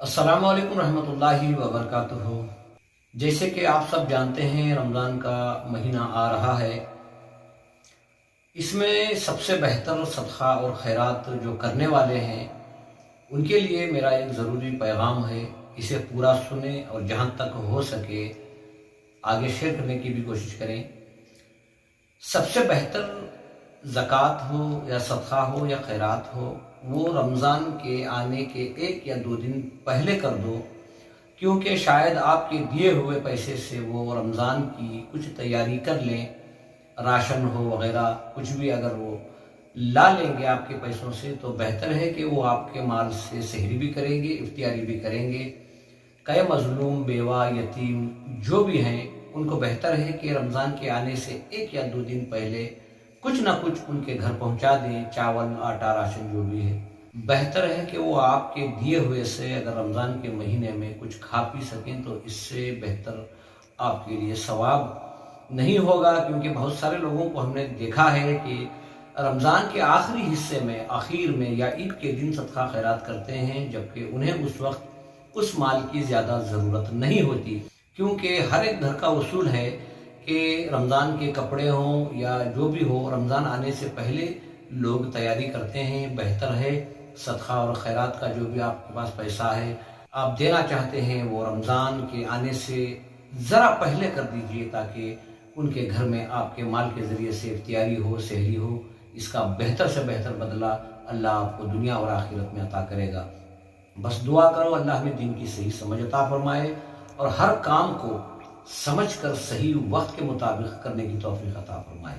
السلام علیکم رحمۃ اللہ وبرکاتہ۔ جیسے کہ آپ سب جانتے ہیں، رمضان کا مہینہ آ رہا ہے۔ اس میں سب سے بہتر صدقہ اور خیرات جو کرنے والے ہیں ان کے لیے میرا ایک ضروری پیغام ہے۔ اسے پورا سنیں اور جہاں تک ہو سکے آگے شیئر کرنے کی بھی کوشش کریں۔ سب سے بہتر زکوٰۃ ہو یا صدقہ ہو یا خیرات ہو، وہ رمضان کے آنے کے 1 یا 2 دن پہلے کر دو، کیونکہ شاید آپ کے دیے ہوئے پیسے سے وہ رمضان کی کچھ تیاری کر لیں، راشن ہو وغیرہ کچھ بھی اگر وہ لا لیں گے آپ کے پیسوں سے، تو بہتر ہے کہ وہ آپ کے مال سے سحری بھی کریں گے، افطاری بھی کریں گے۔ کئی مظلوم، بیوہ، یتیم جو بھی ہیں، ان کو بہتر ہے کہ رمضان کے آنے سے 1 یا 2 دن پہلے کچھ نہ کچھ ان کے گھر پہنچا دیں، چاول، آٹا، راشن جو بھی ہے۔ بہتر ہے کہ وہ آپ کے دیے ہوئے سے اگر رمضان کے مہینے میں کچھ کھا پی سکیں تو اس سے بہتر آپ کے لیے ثواب نہیں ہوگا، کیونکہ بہت سارے لوگوں کو ہم نے دیکھا ہے کہ رمضان کے آخری حصے میں، آخر میں یا عید کے دن صدقہ خیرات کرتے ہیں، جبکہ انہیں اس وقت اس مال کی زیادہ ضرورت نہیں ہوتی، کیونکہ ہر ایک گھر کا اصول ہے کہ رمضان کے کپڑے ہوں یا جو بھی ہو، رمضان آنے سے پہلے لوگ تیاری کرتے ہیں۔ بہتر ہے صدقہ اور خیرات کا جو بھی آپ کے پاس پیسہ ہے آپ دینا چاہتے ہیں، وہ رمضان کے آنے سے ذرا پہلے کر دیجئے، تاکہ ان کے گھر میں آپ کے مال کے ذریعے سے افطاری ہو، سحری ہو۔ اس کا بہتر سے بہتر بدلہ اللہ آپ کو دنیا اور آخرت میں عطا کرے گا۔ بس دعا کرو اللہ ہمیں دین کی صحیح سمجھ عطا فرمائے اور ہر کام کو سمجھ کر صحیح وقت کے مطابق کرنے کی توفیق عطا فرمائے۔